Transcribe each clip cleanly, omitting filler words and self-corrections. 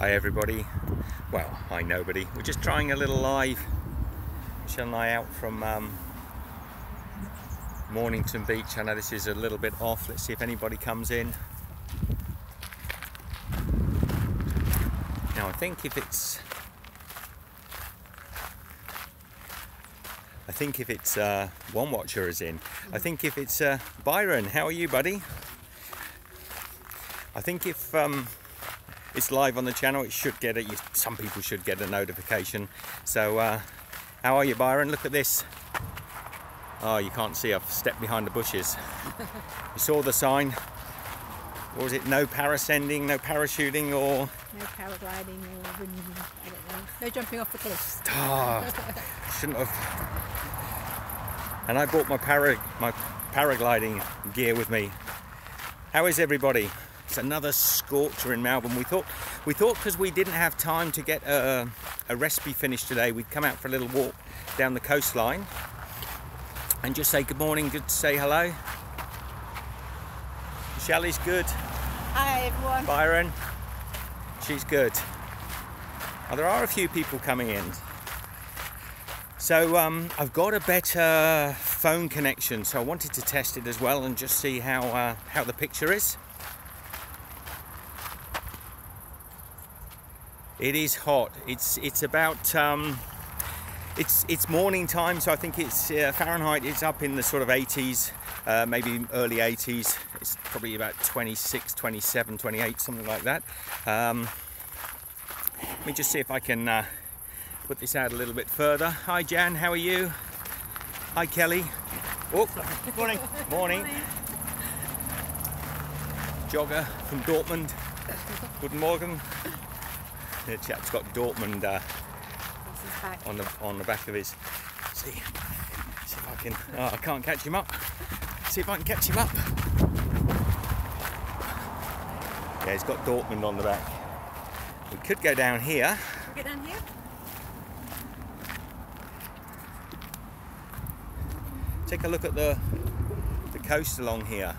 Hi everybody. Well, hi nobody. We're just trying a little live. Michelle and I out from Mornington Beach. I know this is a little bit off. Let's see if anybody comes in. Now I think if it's one watcher is in. I think if it's Byron, how are you, buddy? I think if it's live on the channel, it should get it. Some people should get a notification. So how are you, Byron? Look at this. Oh, you can't see, I've stepped behind the bushes. You saw the sign. What was it? No parascending, no parachuting, or no paragliding, or I don't know. No jumping off the cliffs. Oh, shouldn't have. And I brought my paragliding gear with me. How is everybody? It's another scorcher in Melbourne. We thought because we didn't have time to get a recipe finished today, we'd come out for a little walk down the coastline and just say good morning, good to say hello. Shelley's good. Hi everyone. Byron, she's good. Oh, there are a few people coming in. So I've got a better phone connection, so I wanted to test it as well and just see how the picture is. It is hot. It's about it's morning time, so I think it's Fahrenheit. It's up in the sort of 80s, maybe early 80s. It's probably about 26, 27, 28, something like that. Let me just see if I can put this out a little bit further. Hi Jan, how are you? Hi Kelly. Oh, morning. Morning. Jogger from Dortmund. Guten Morgen. The chap's got Dortmund on the back of his. See if I can. Oh, I can't catch him up. See if I can catch him up. Yeah, he's got Dortmund on the back. We could go down here. Get down here. Take a look at the coast along here.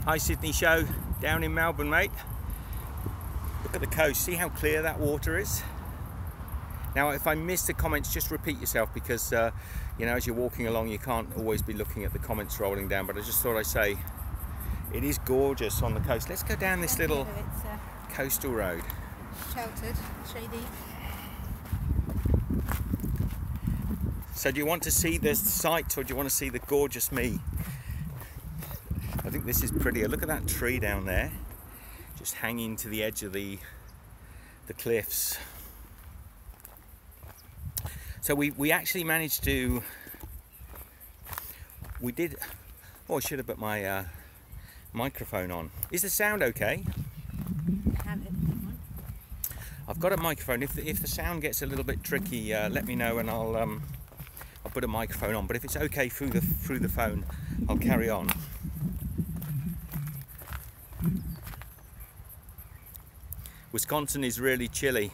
Hi Sydney Show, down in Melbourne, mate. Look at the coast, see how clear that water is? Now if I miss the comments, just repeat yourself, because you know, as you're walking along you can't always be looking at the comments rolling down, but I just thought I'd say it is gorgeous on the coast. Let's go down this little coastal road. Sheltered, shady. So do you want to see the sights, or do you want to see the gorgeous me? I think this is prettier. Look at that tree down there, just hanging to the edge of the cliffs. So we actually managed to. We did. Oh, I should have put my microphone on. Is the sound okay? I have it. I've got a microphone. If the sound gets a little bit tricky, let me know and I'll put a microphone on. But if it's okay through the phone, I'll carry on. Wisconsin is really chilly.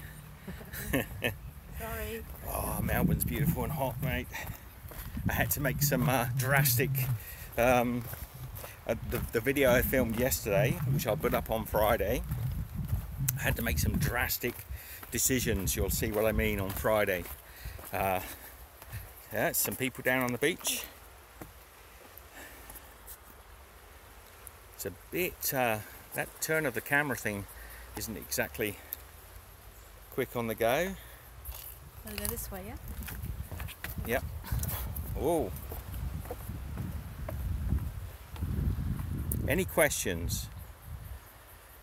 Sorry. Oh, Melbourne's beautiful and hot, mate. I had to make some drastic. The video I filmed yesterday, which I'll put up on Friday, I had to make some drastic decisions. You'll see what I mean on Friday. Yeah, some people down on the beach. It's a bit, that turn of the camera thing isn't exactly quick on the go. Wanna go this way, yeah? Yep. Oh. Any questions?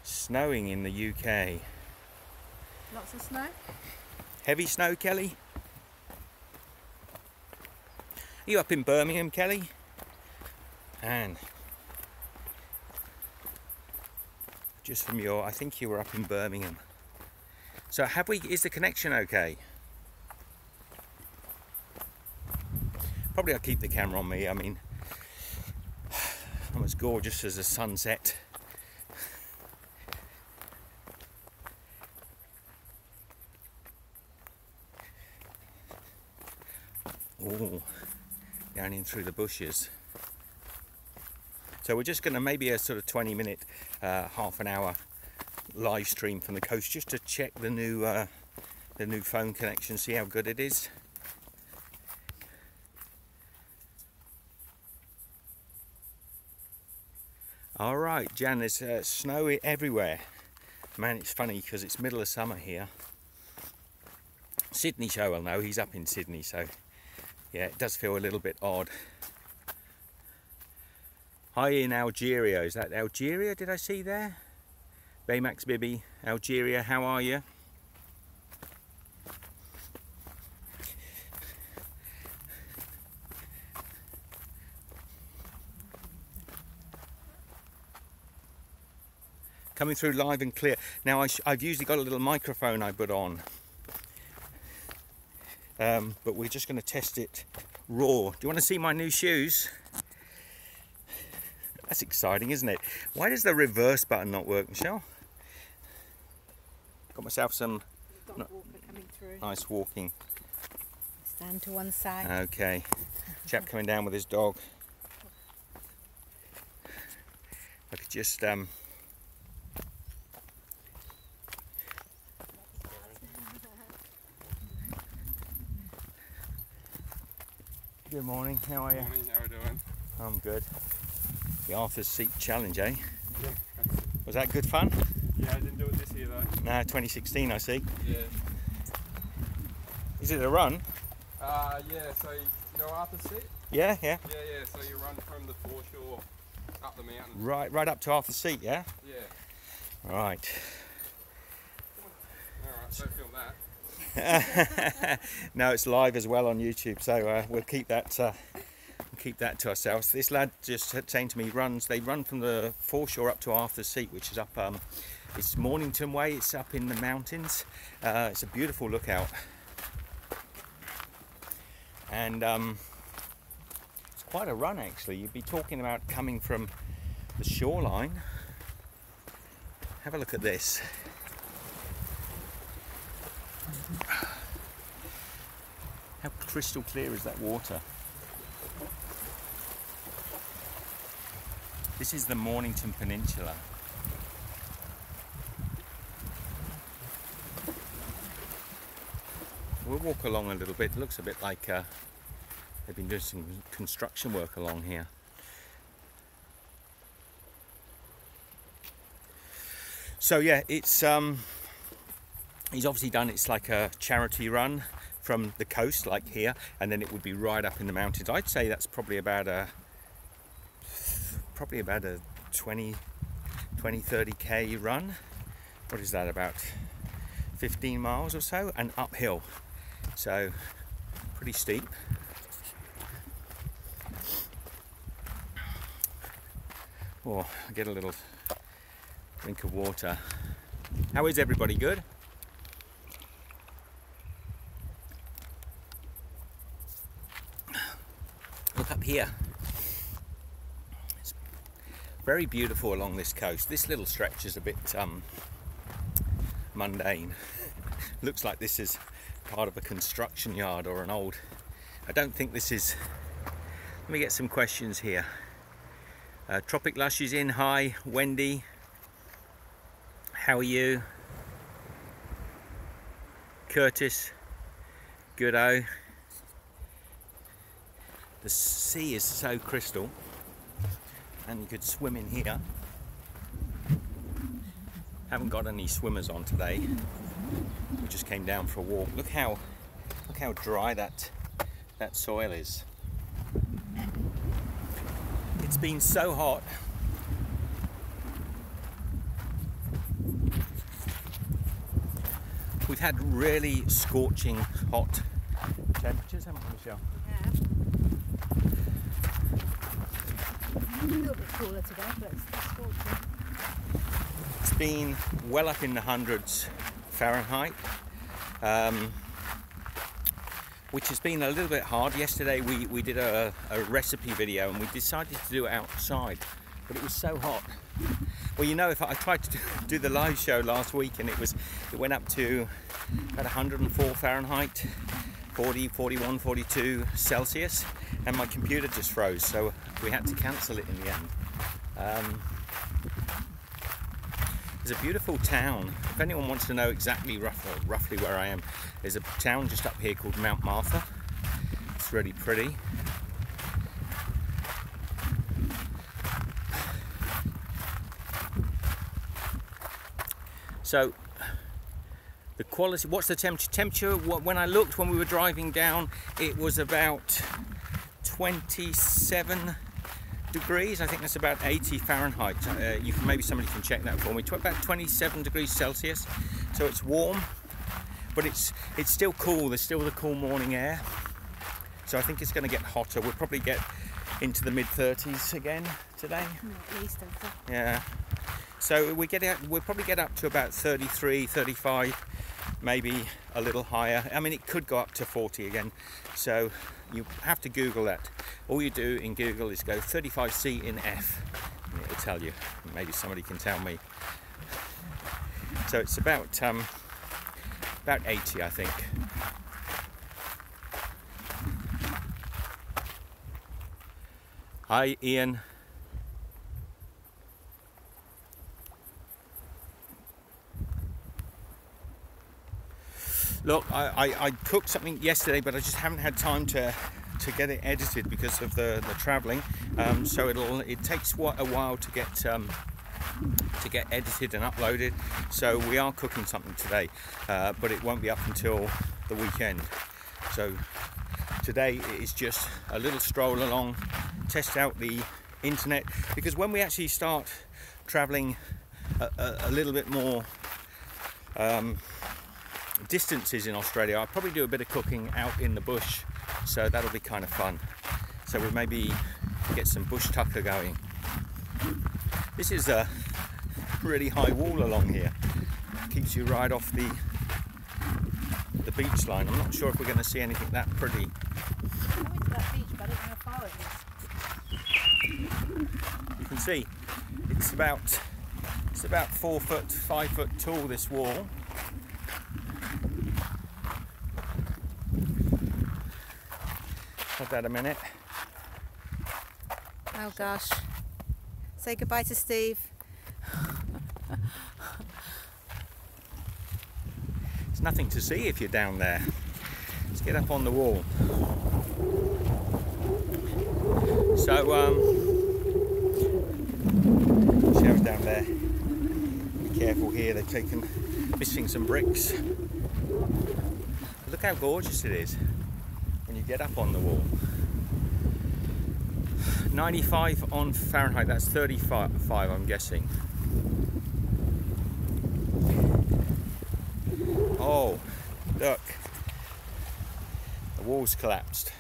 Snowing in the UK. Lots of snow? Heavy snow, Kelly? Are you up in Birmingham, Kelly? And just from I think you were up in Birmingham. So is the connection okay? Probably I'll keep the camera on me. I mean, I'm as gorgeous as a sunset. Oh, down in through the bushes. So we're just going to maybe a sort of 20-minute, half an hour live stream from the coast, just to check the new phone connection, see how good it is. All right, Jan, there's snow everywhere. Man, it's funny because it's middle of summer here. Sydney show will know, he's up in Sydney, so yeah, it does feel a little bit odd. Hi in Algeria, is that Algeria, did I see there? Baymax Bibi, Algeria, how are you? Coming through live and clear. Now I've usually got a little microphone I put on, but we're just going to test it raw. Do you want to see my new shoes? That's exciting, isn't it? Why does the reverse button not work, Michelle? Got myself some nice walking. Stand to one side. Okay, chap coming down with his dog. I could just Good morning, how are you? Good morning, how are you doing? I'm good. The Arthur's Seat Challenge, eh? Yeah. Was that good fun? Yeah, I didn't do it this year though. No, 2016 I see. Yeah. Is it a run? Yeah, so you know Arthur's Seat? Yeah. Yeah, so you run from the foreshore up the mountain. Right up to Arthur's Seat, yeah? Yeah. Right. Alright, don't film that. No, it's live as well on YouTube, so we'll keep that to ourselves. This lad just saying to me, they run from the foreshore up to Arthur's Seat, which is up, it's Mornington way, it's up in the mountains. It's a beautiful lookout. And it's quite a run actually. You'd be talking about coming from the shoreline. Have a look at this. How crystal clear is that water? This is the Mornington Peninsula. We'll walk along a little bit. It looks a bit like they've been doing some construction work along here. So yeah, it's he's obviously done, it's like a charity run from the coast like here, and then it would be right up in the mountains. I'd say that's probably about a 20-30k run. What is that, about 15 miles or so, and uphill, so pretty steep. Oh, I get a little drink of water. How is everybody? Good? Look up here. It's very beautiful along this coast. This little stretch is a bit mundane. Looks like this is part of a construction yard or an old... I don't think this is... Let me get some questions here. Tropic Lush is in. Hi, Wendy. How are you? Curtis. Goodo. The sea is so crystal, and you could swim in here. Haven't got any swimmers on today. We just came down for a walk. Look how dry that soil is. It's been so hot. We've had really scorching hot temperatures, haven't we, Michelle? Yeah. A little bit cooler today, but it's still scorching. It's been well up in the hundreds Fahrenheit, which has been a little bit hard. Yesterday we did a recipe video and we decided to do it outside, but it was so hot. Well, you know, if I tried to do the live show last week, and it went up to about 104 Fahrenheit, 40, 41, 42 Celsius, and my computer just froze, so we had to cancel it in the end. There's a beautiful town. If anyone wants to know exactly roughly where I am, there's a town just up here called Mount Martha. It's really pretty. So the quality, what's the temperature? When I looked, when we were driving down, it was about 27 degrees. I think that's about 80 Fahrenheit. Maybe somebody can check that for me. About 27 degrees Celsius. So it's warm, but it's still cool. There's still the cool morning air. So I think it's going to get hotter. We'll probably get into the mid-30s again today. At least, I think. Yeah. So we'll probably get up to about 33, 35, maybe a little higher. I mean, it could go up to 40 again. So you have to Google that. All you do in Google is go 35C in F, and it'll tell you. Maybe somebody can tell me. So it's about 80, I think. Hi, Ian. Look, I cooked something yesterday, but I just haven't had time to get it edited because of the travelling. So it takes a while to get edited and uploaded. So we are cooking something today, but it won't be up until the weekend. So today it is just a little stroll along, test out the internet, because when we actually start travelling a little bit more distances in Australia, I'll probably do a bit of cooking out in the bush, so that'll be kind of fun. So we'll maybe get some bush tucker going. This is a really high wall along here. Keeps you right off the beach line. I'm not sure if we're going to see anything that pretty. I went to that beach, but I don't know how far it is. You can see it's about 4 foot, 5 foot tall, this wall. Hold that a minute. Oh gosh. Say goodbye to Steve. There's nothing to see if you're down there. Let's get up on the wall. So, see how it's down there. Be careful here, they've missing some bricks. But look how gorgeous it is when you get up on the wall. 95 on Fahrenheit, that's 35 I'm guessing. Oh, look, the wall's collapsed.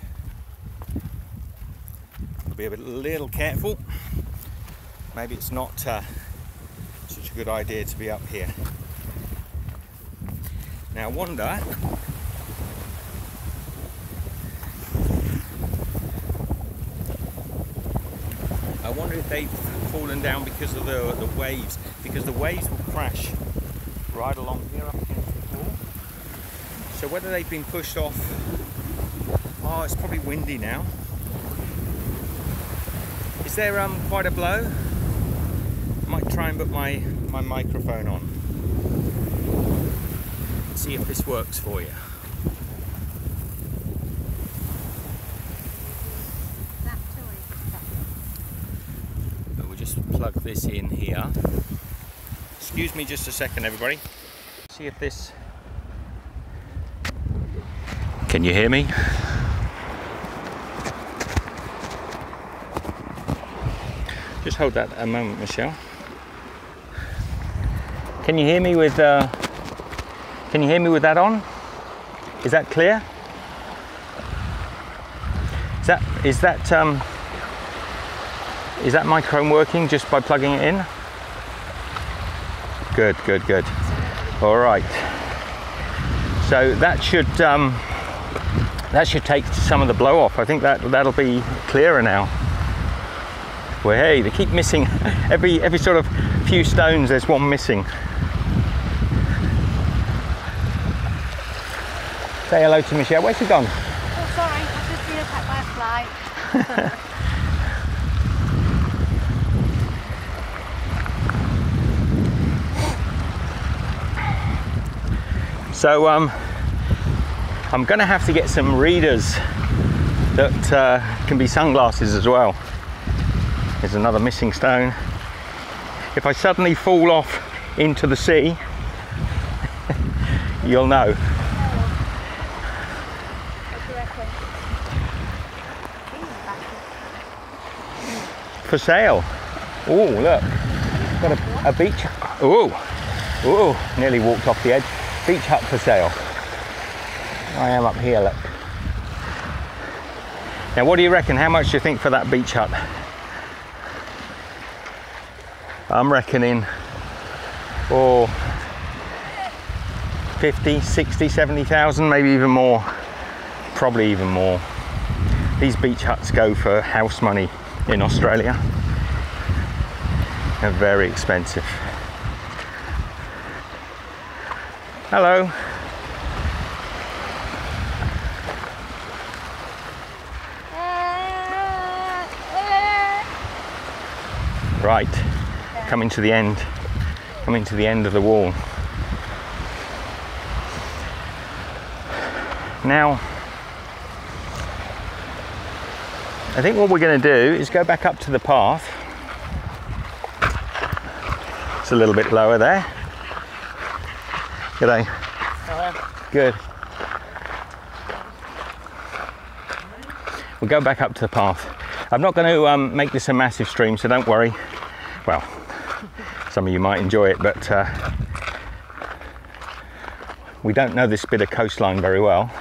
I'll be a little careful. Maybe it's not such a good idea to be up here. Now I wonder if they've fallen down because of the waves, because the waves will crash right along here up against the wall. So whether they've been pushed off, oh, it's probably windy now. Is there quite a blow? I might try and put my microphone on. See if this works for you. Plug this in here. Excuse me just a second, everybody. See if this... Can you hear me? Just hold that a moment, Michelle. Can you hear me with that on? Is that clear? Is that microphone working just by plugging it in? Good, good, good. All right. So that should take some of the blow off. I think that'll be clearer now. Well, hey, they keep missing every sort of few stones. There's one missing. Say hello to Michelle. Where's she gone? Oh, sorry, I've just been attacked by a fly. So I'm gonna have to get some readers that can be sunglasses as well. There's another missing stone. If I suddenly fall off into the sea, you'll know. For sale. Oh, look, got a beach. Oh, nearly walked off the edge. Beach hut for sale. I am up here, look. Now, what do you reckon? How much do you think for that beach hut? I'm reckoning, 50, 60, 70,000, maybe even more. Probably even more. These beach huts go for house money in Australia. They're very expensive. Hello. Right, coming to the end of the wall. Now, I think what we're going to do is go back up to the path. It's a little bit lower there. G'day. Hello. Good. We'll go back up to the path. I'm not going to make this a massive stream, so don't worry. Well, some of you might enjoy it, but we don't know this bit of coastline very well.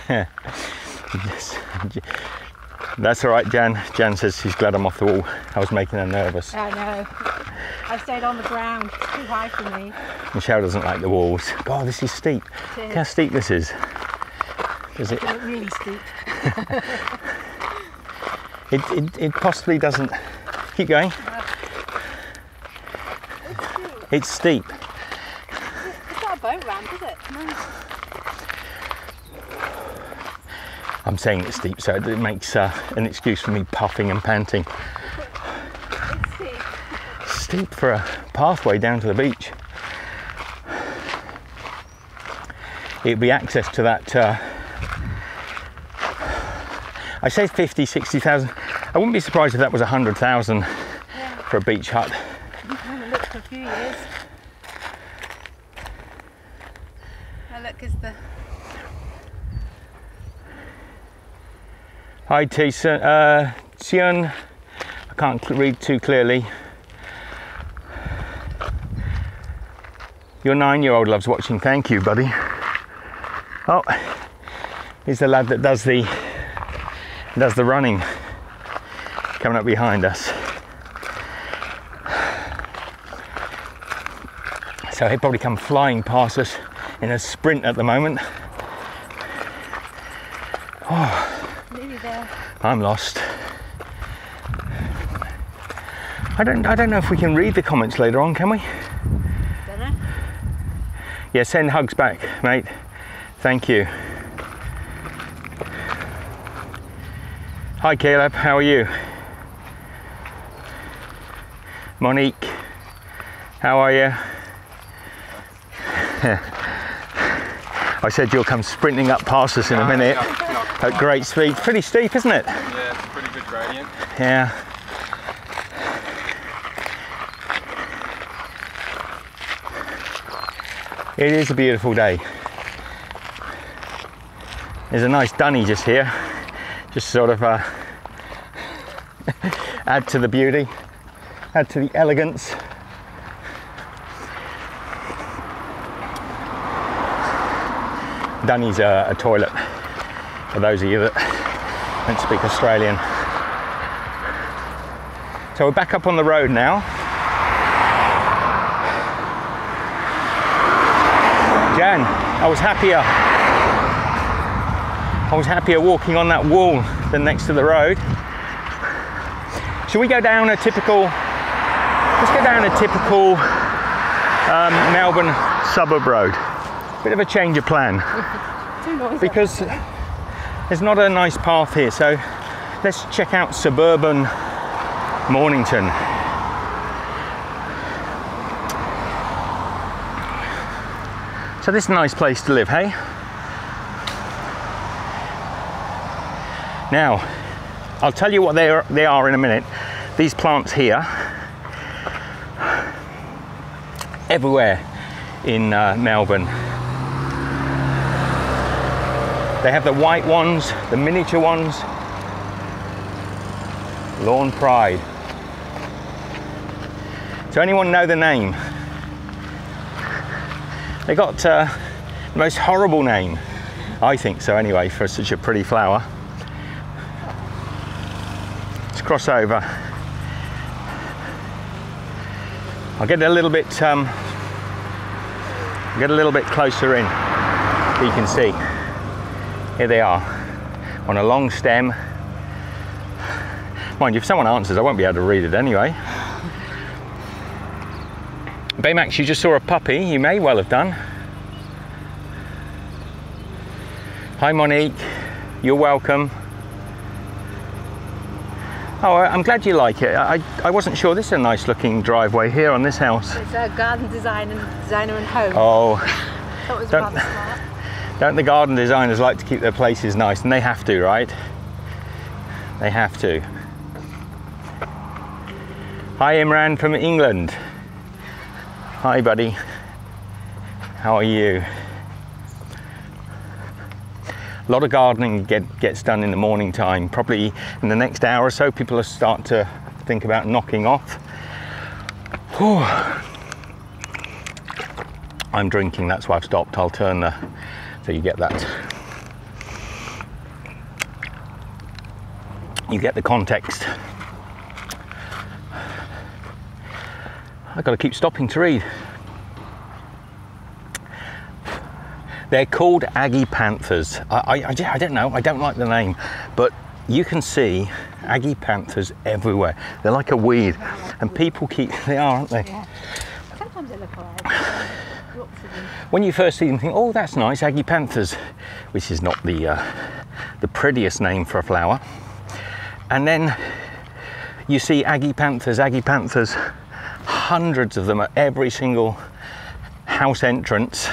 Yes. That's all right, Jan. Jan says she's glad I'm off the wall. I was making her nervous. I know. I stayed on the ground. It's too high for me. Michelle doesn't like the walls. God, this is steep. Look how steep this is. Is it? It's really steep. It possibly doesn't. Keep going. It's steep. It's not a boat ramp, is it? No. I'm saying it's steep, so it makes an excuse for me puffing and panting. It's steep. Steep for a pathway down to the beach. It'd be access to that. I say 50, 60,000. I wouldn't be surprised if that was 100,000 for a beach hut. I haven't looked for a few years. Now look, is the... Hi, Sion. I can't read too clearly. Your 9-year-old loves watching. Thank you, buddy. Oh, here's the lad that does the running, coming up behind us. So he'll probably come flying past us in a sprint at the moment. Oh, Nearly there. I'm lost. I don't know if we can read the comments later on, can we? Don't know. Yeah, send hugs back, mate. Thank you. Hi Caleb, how are you? Monique, how are you? I said you'll come sprinting up past us in a minute at great speed. Pretty steep, isn't it? Yeah, it's a pretty good gradient. Yeah. It is a beautiful day. There's a nice dunny just here. Just sort of add to the beauty, add to the elegance. Dunny's a toilet, for those of you that don't speak Australian. So we're back up on the road now. Jan, I was happier walking on that wall than next to the road. Should we go down a typical, let's go down a typical Melbourne suburb road. Bit of a change of plan. Too noisy. Because there's not a nice path here, so let's check out Suburban Mornington. So this is a nice place to live, hey? Now, I'll tell you what they are in a minute. These plants here, everywhere in Melbourne. They have the white ones, the miniature ones. Lawn Pride. Does anyone know the name? They got the most horrible name, I think so anyway, for such a pretty flower. Let's cross over. I'll get a little bit closer in so you can see. Here they are on a long stem. Mind you, if someone answers, I won't be able to read it anyway. Baymax, you just saw a puppy. You may well have done. Hi Monique, you're welcome. Oh, I'm glad you like it. I wasn't sure. This is a nice looking driveway here on this house. It's a garden designer and home. Oh, That was rather smart. Don't the garden designers like to keep their places nice? And they have to, right? They have to. Hi Imran from England. Hi buddy. How are you? A lot of gardening gets done in the morning time. Probably in the next hour or so, people will start to think about knocking off. Whew. I'm drinking, that's why I've stopped. I'll turn the, so you get that. You get the context. I've got to keep stopping to read. They're called Aggie Panthers. I don't know, I don't like the name, but you can see Aggie Panthers everywhere. They're like a weed, and people keep, they are, aren't they? Yeah. Sometimes they look alright. When you first see them, think, oh, that's nice, Aggie Panthers, which is not the prettiest name for a flower. And then you see Aggie Panthers, hundreds of them at every single house entrance.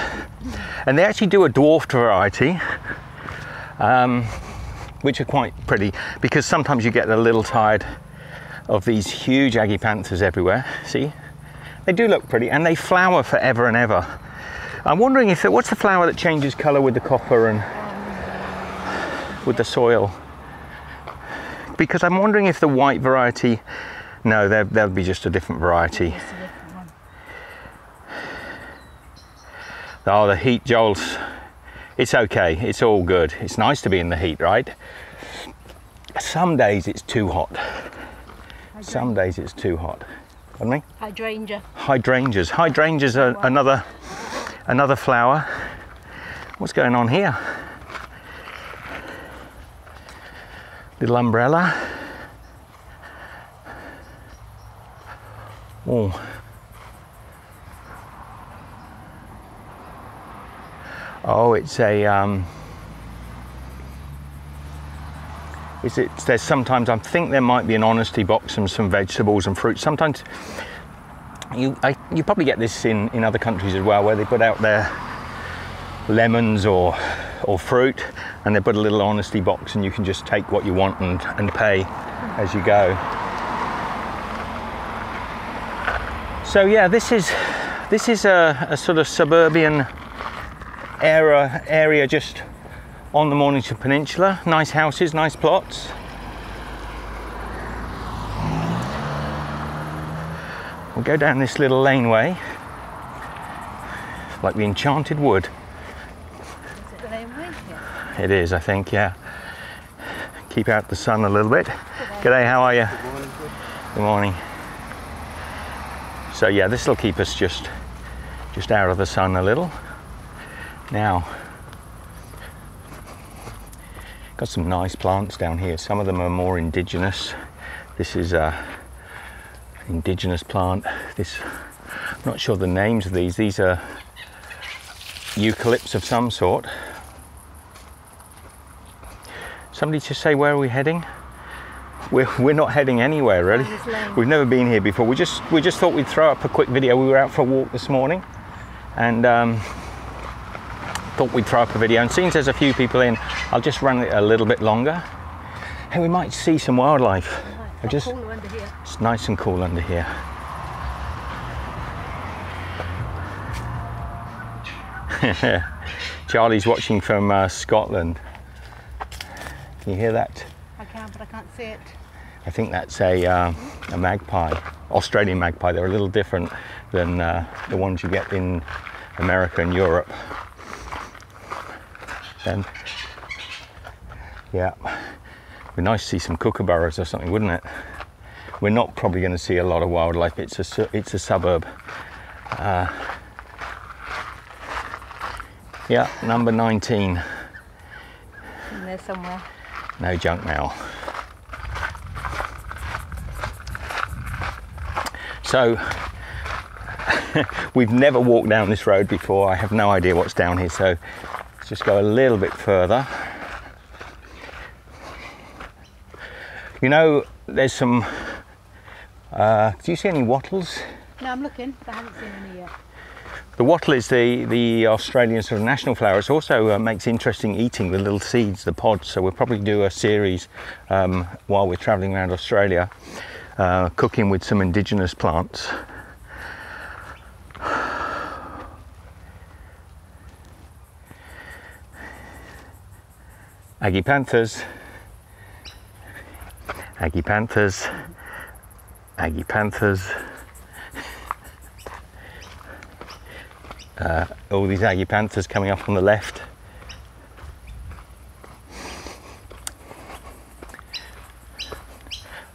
And they actually do a dwarfed variety, which are quite pretty, because sometimes you get a little tired of these huge Aggie Panthers everywhere. See, they do look pretty, and they flower forever and ever. I'm wondering if what's the flower that changes colour with the copper and with the soil? Because I'm wondering if the white variety, no, there'll be just a different variety. Oh, the heat, Joel's, it's okay, it's all good. It's nice to be in the heat, right? Some days it's too hot. Some days it's too hot. Pardon me? Hydrangea. Hydrangeas. Hydrangeas are another flower. What's going on here? Little umbrella. Oh. Oh, it's a, there's sometimes, I think there might be an honesty box and some vegetables and fruit. Sometimes, you probably get this in other countries as well, where they put out their lemons or fruit, and they put a little honesty box, and you can just take what you want and pay as you go. So yeah, this is a sort of suburban area just on the Mornington Peninsula. Nice houses, nice plots. We'll go down this little laneway, like the Enchanted Wood. Is it the laneway? Yeah. It is, I think, yeah. Keep out the sun a little bit. G'day, how are you? Good morning. Good morning. So yeah, this will keep us just out of the sun a little. Now, got some nice plants down here. Some of them are more indigenous. This is a indigenous plant. This, I'm not sure the names of these. These are eucalypts of some sort. Somebody just say, where are we heading? We're not heading anywhere really. We've never been here before. We just thought we'd throw up a quick video. We were out for a walk this morning, and thought we'd throw up a video, and since there's a few people in, I'll just run it a little bit longer. Hey, we might see some wildlife. It's cooler under here. It's nice and cool under here. Charlie's watching from Scotland. Can you hear that? I can, but I can't see it. I think that's a magpie, Australian magpie. They're a little different than the ones you get in America and Europe. And yeah, it'd be nice to see some kookaburras or something, wouldn't it? We're not probably going to see a lot of wildlife. It's a suburb. Yeah, number 19. In there somewhere. No junk mail. So, we've never walked down this road before. I have no idea what's down here, so let's just go a little bit further. You know, there's some, do you see any wattles? No, I'm looking, but I haven't seen any yet. The wattle is the Australian sort of national flower. It also makes interesting eating, the little seeds, the pods. So we'll probably do a series while we're travelling around Australia, cooking with some indigenous plants. Agipanthus, Agipanthus, Agipanthus. All these Agipanthus coming up on the left.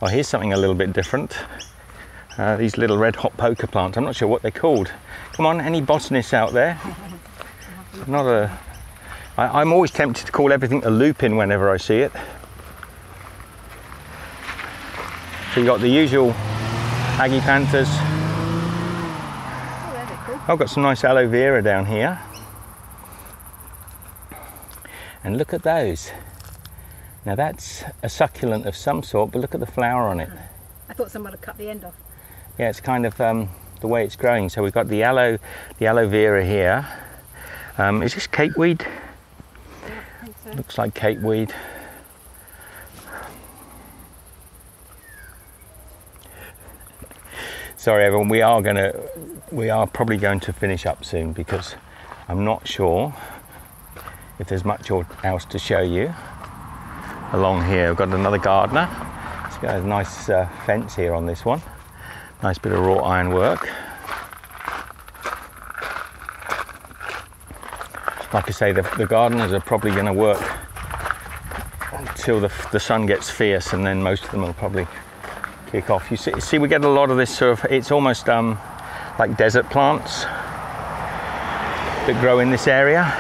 Oh, here's something a little bit different. These little red hot poker plants. I'm not sure what they're called. Come on, any botanists out there? Not a. I'm always tempted to call everything a lupin whenever I see it. So you got the usual Agipanthus. I've got some nice aloe vera down here. And look at those. Now that's a succulent of some sort, but look at the flower on it. I thought someone had cut the end off. Yeah, it's kind of the way it's growing. So we've got the aloe vera here. Is this cakeweed? Yeah, I think so. Looks like cakeweed. Sorry everyone, we are probably going to finish up soon because I'm not sure if there's much else to show you. Along here, we've got another gardener. It's got a nice fence here on this one. Nice bit of wrought iron work. Like I say, the gardeners are probably going to work until the sun gets fierce, and then most of them will probably kick off. You see we get a lot of this sort of, it's almost like desert plants that grow in this area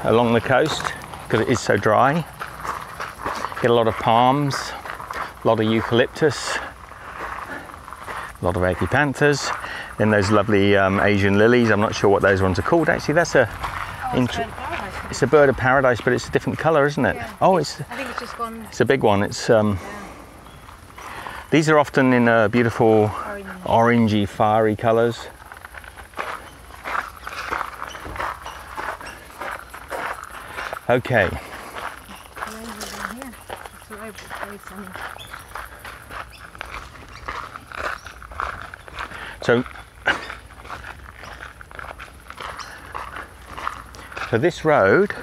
along the coast because it is so dry. Get a lot of palms, a lot of eucalyptus, a lot of Agipanthus, then those lovely Asian lilies. I'm not sure what those ones are called. Actually, that's it's a bird of paradise, but it's a different colour, isn't it? Yeah, oh, I think it's just gone. It's a big one. It's these are often in beautiful orangey, fiery colours. Okay. So this road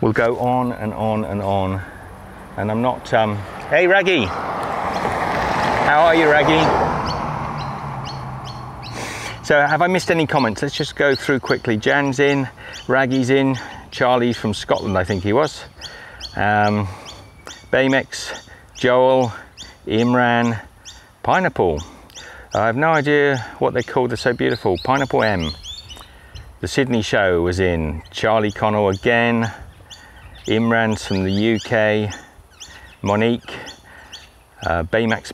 will go on and on and on, and I'm not. Hey, Raggy. How are you, Raggy? So have I missed any comments? Let's just go through quickly. Jan's in, Raggy's in, Charlie's from Scotland, I think he was. Baymex, Joel, Imran, Pineapple. I have no idea what they're called, they're so beautiful. Pineapple M. The Sydney show was in. Charlie Connell again. Imran's from the UK. Monique. Baymax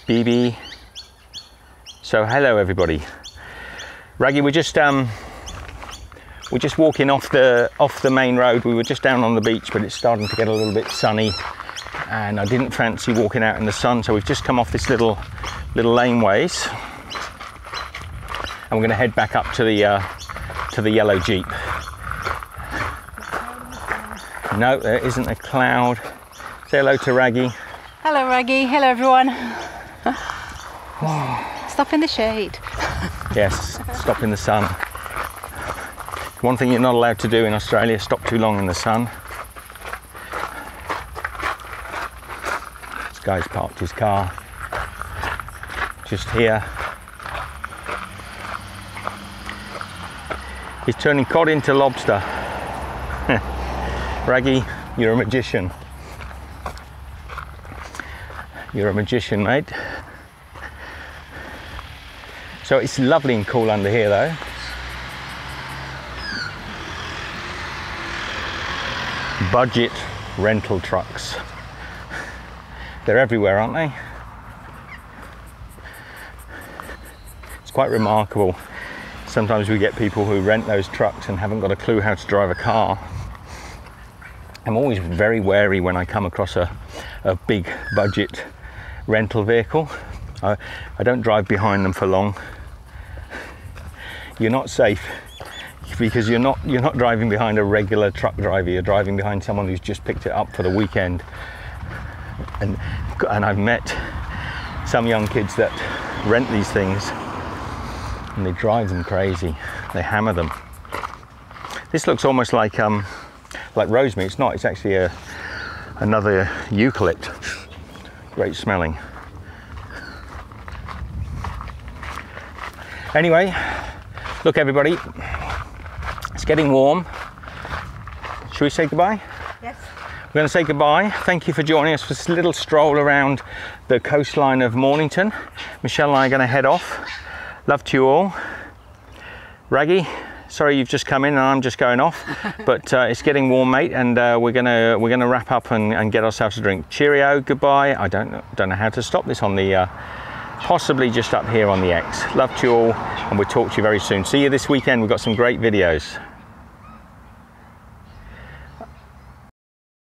BB. So hello everybody. Raggy, we're just walking off the main road. We were just down on the beach, but it's starting to get a little bit sunny, and I didn't fancy walking out in the sun, so we've just come off this little laneways, and we're going to head back up to the yellow Jeep. No, there isn't a cloud. Say hello to Raggy. Hello, Raggy. Hello, everyone. Stop in the shade. Yes, stop in the sun. One thing you're not allowed to do in Australia, stop too long in the sun. This guy's parked his car just here. He's turning cod into lobster. Raggy, you're a magician. You're a magician, mate. So it's lovely and cool under here though. Budget rental trucks. They're everywhere, aren't they? It's quite remarkable. Sometimes we get people who rent those trucks and haven't got a clue how to drive a car. I'm always very wary when I come across a big budget rental vehicle. I don't drive behind them for long. You're not safe because you're not driving behind a regular truck driver. You're driving behind someone who's just picked it up for the weekend. And I've met some young kids that rent these things and they drive them crazy. They hammer them. This looks almost like rosemary. It's not. It's actually another eucalypt. Great smelling. Anyway, look everybody, it's getting warm. Should we say goodbye? Yes. We're going to say goodbye. Thank you for joining us for this little stroll around the coastline of Mornington. Michelle and I are going to head off. Love to you all. Raggy, sorry you've just come in and I'm just going off, but it's getting warm, mate, and we're gonna wrap up and get ourselves a drink. Cheerio, goodbye. I don't know how to stop this on the possibly just up here on the X. Love to you all, and we'll talk to you very soon. See you this weekend. We've got some great videos.